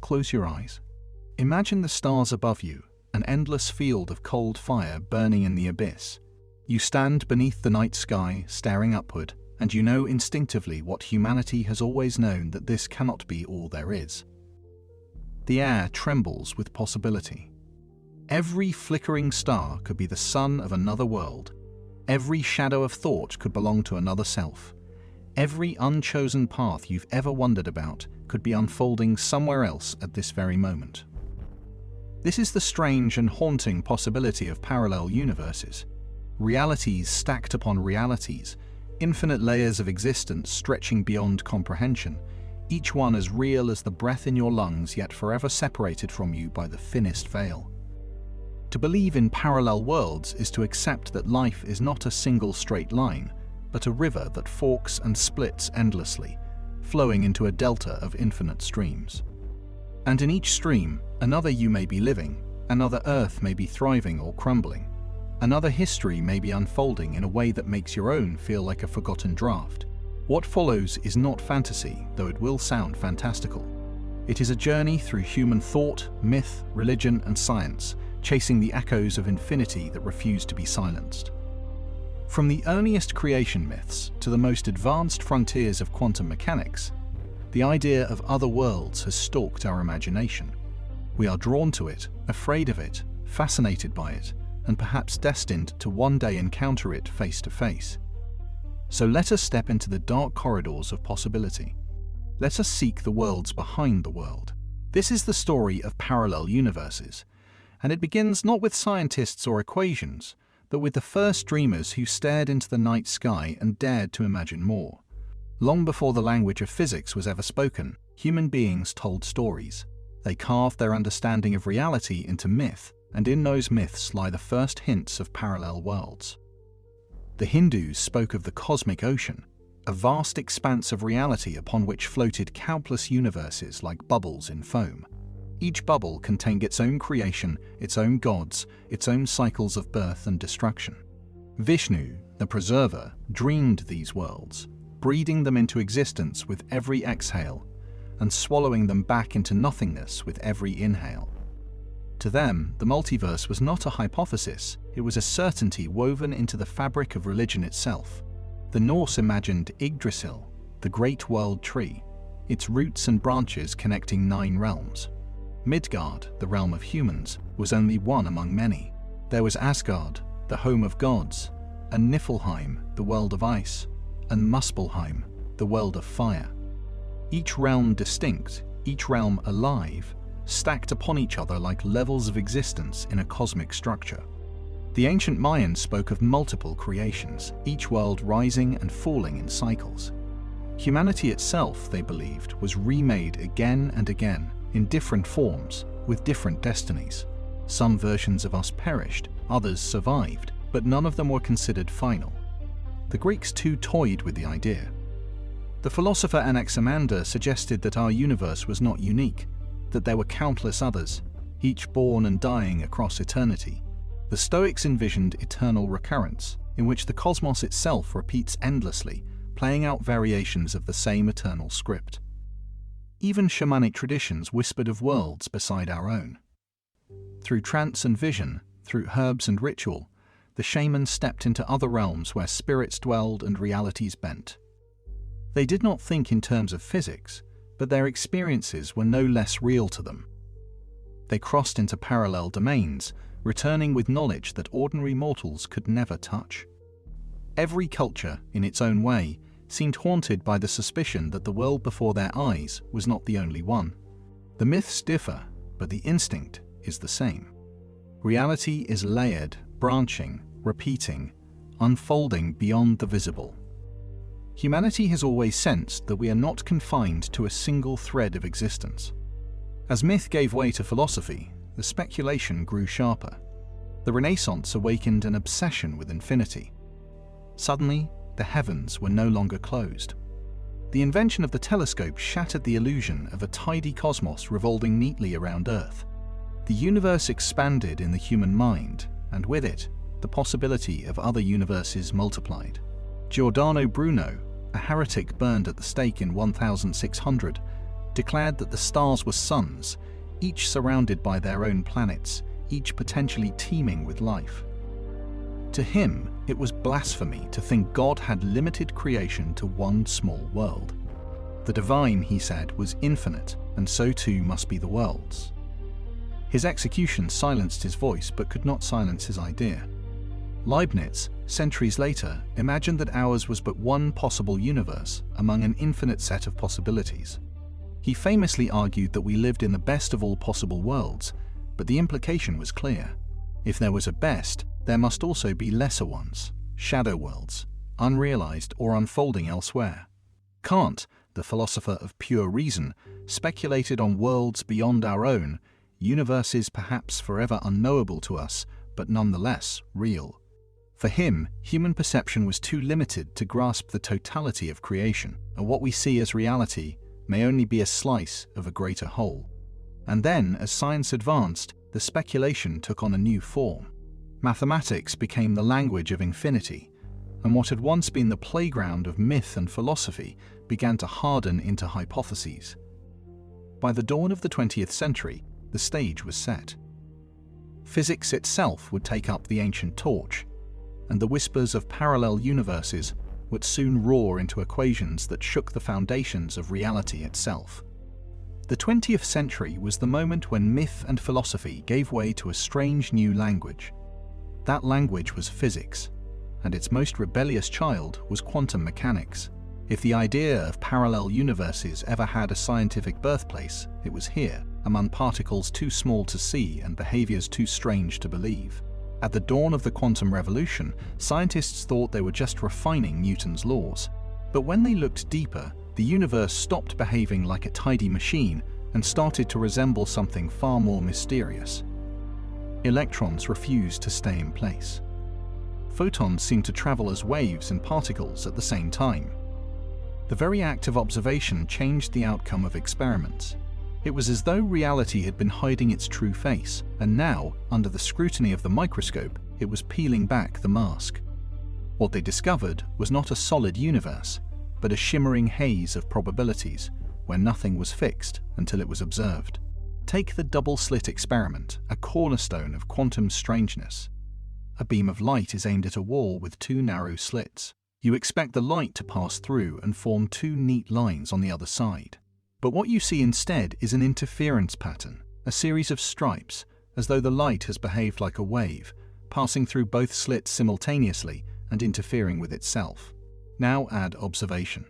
close your eyes. Imagine the stars above you, an endless field of cold fire burning in the abyss. You stand beneath the night sky, staring upward, and you know instinctively what humanity has always known, that this cannot be all there is. The air trembles with possibility. Every flickering star could be the sun of another world. Every shadow of thought could belong to another self. Every unchosen path you've ever wondered about could be unfolding somewhere else at this very moment. This is the strange and haunting possibility of parallel universes. Realities stacked upon realities, infinite layers of existence stretching beyond comprehension, each one as real as the breath in your lungs, yet forever separated from you by the thinnest veil. To believe in parallel worlds is to accept that life is not a single straight line, but a river that forks and splits endlessly, flowing into a delta of infinite streams. And in each stream, another you may be living, another Earth may be thriving or crumbling, another history may be unfolding in a way that makes your own feel like a forgotten draft. What follows is not fantasy, though it will sound fantastical. It is a journey through human thought, myth, religion, and science, chasing the echoes of infinity that refuse to be silenced. From the earliest creation myths to the most advanced frontiers of quantum mechanics, the idea of other worlds has stalked our imagination. We are drawn to it, afraid of it, fascinated by it, and perhaps destined to one day encounter it face to face. So let us step into the dark corridors of possibility. Let us seek the worlds behind the world. This is the story of parallel universes, and it begins not with scientists or equations, but with the first dreamers who stared into the night sky and dared to imagine more. Long before the language of physics was ever spoken, human beings told stories. They carved their understanding of reality into myth, and in those myths lie the first hints of parallel worlds. The Hindus spoke of the cosmic ocean, a vast expanse of reality upon which floated countless universes like bubbles in foam. Each bubble contained its own creation, its own gods, its own cycles of birth and destruction. Vishnu, the preserver, dreamed these worlds, breeding them into existence with every exhale, and swallowing them back into nothingness with every inhale. To them, the multiverse was not a hypothesis, it was a certainty woven into the fabric of religion itself. The Norse imagined Yggdrasil, the great world tree, its roots and branches connecting 9 realms. Midgard, the realm of humans, was only one among many. There was Asgard, the home of gods, and Niflheim, the world of ice, and Muspelheim, the world of fire. Each realm distinct, each realm alive, stacked upon each other like levels of existence in a cosmic structure. The ancient Mayans spoke of multiple creations, each world rising and falling in cycles. Humanity itself, they believed, was remade again and again, in different forms, with different destinies. Some versions of us perished, others survived, but none of them were considered final. The Greeks too toyed with the idea. The philosopher Anaximander suggested that our universe was not unique, that there were countless others, each born and dying across eternity. The Stoics envisioned eternal recurrence, in which the cosmos itself repeats endlessly, playing out variations of the same eternal script. Even shamanic traditions whispered of worlds beside our own. Through trance and vision, through herbs and ritual, the shaman stepped into other realms where spirits dwelled and realities bent. They did not think in terms of physics, but their experiences were no less real to them. They crossed into parallel domains, returning with knowledge that ordinary mortals could never touch. Every culture, in its own way, seemed haunted by the suspicion that the world before their eyes was not the only one. The myths differ, but the instinct is the same. Reality is layered, branching, repeating, unfolding beyond the visible. Humanity has always sensed that we are not confined to a single thread of existence. As myth gave way to philosophy, the speculation grew sharper. The Renaissance awakened an obsession with infinity. Suddenly, the heavens were no longer closed. The invention of the telescope shattered the illusion of a tidy cosmos revolving neatly around Earth. The universe expanded in the human mind, and with it, the possibility of other universes multiplied. Giordano Bruno, a heretic burned at the stake in 1600, declared that the stars were suns, each surrounded by their own planets, each potentially teeming with life. To him, it was blasphemy to think God had limited creation to one small world. The divine, he said, was infinite, and so too must be the worlds. His execution silenced his voice but could not silence his idea. Leibniz, centuries later, imagined that ours was but one possible universe among an infinite set of possibilities. He famously argued that we lived in the best of all possible worlds, but the implication was clear. If there was a best, there must also be lesser ones, shadow worlds, unrealized or unfolding elsewhere. Kant, the philosopher of pure reason, speculated on worlds beyond our own, universes perhaps forever unknowable to us, but nonetheless real. For him, human perception was too limited to grasp the totality of creation, and what we see as reality may only be a slice of a greater whole. And then, as science advanced, the speculation took on a new form. Mathematics became the language of infinity, and what had once been the playground of myth and philosophy began to harden into hypotheses. By the dawn of the 20th century, the stage was set. Physics itself would take up the ancient torch, and the whispers of parallel universes would soon roar into equations that shook the foundations of reality itself. The 20th century was the moment when myth and philosophy gave way to a strange new language. That language was physics, and its most rebellious child was quantum mechanics. If the idea of parallel universes ever had a scientific birthplace, it was here, among particles too small to see and behaviors too strange to believe. At the dawn of the quantum revolution, scientists thought they were just refining Newton's laws. But when they looked deeper, the universe stopped behaving like a tidy machine and started to resemble something far more mysterious. Electrons refused to stay in place. Photons seemed to travel as waves and particles at the same time. The very act of observation changed the outcome of experiments. It was as though reality had been hiding its true face, and now, under the scrutiny of the microscope, it was peeling back the mask. What they discovered was not a solid universe, but a shimmering haze of probabilities, where nothing was fixed until it was observed. Take the double-slit experiment, a cornerstone of quantum strangeness. A beam of light is aimed at a wall with two narrow slits. You expect the light to pass through and form two neat lines on the other side. But what you see instead is an interference pattern, a series of stripes, as though the light has behaved like a wave, passing through both slits simultaneously and interfering with itself. Now add observation.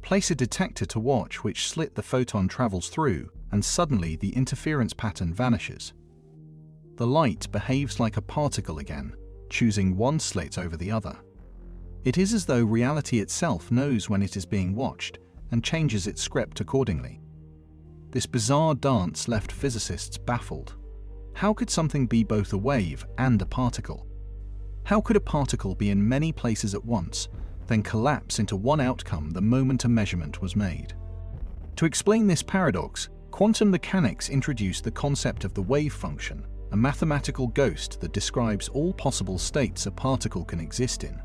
Place a detector to watch which slit the photon travels through, and suddenly the interference pattern vanishes. The light behaves like a particle again, choosing one slit over the other. It is as though reality itself knows when it is being watched, and changes its script accordingly. This bizarre dance left physicists baffled. How could something be both a wave and a particle? How could a particle be in many places at once, then collapse into one outcome the moment a measurement was made? To explain this paradox, quantum mechanics introduced the concept of the wave function, a mathematical ghost that describes all possible states a particle can exist in.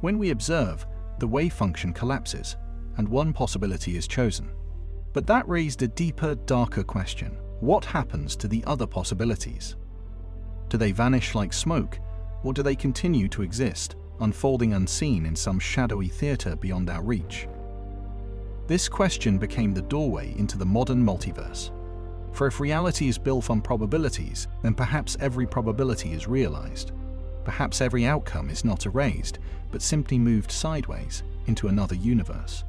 When we observe, the wave function collapses, and one possibility is chosen. But that raised a deeper, darker question. What happens to the other possibilities? Do they vanish like smoke, or do they continue to exist, unfolding unseen in some shadowy theater beyond our reach? This question became the doorway into the modern multiverse. For if reality is built on probabilities, then perhaps every probability is realized. Perhaps every outcome is not erased, but simply moved sideways into another universe.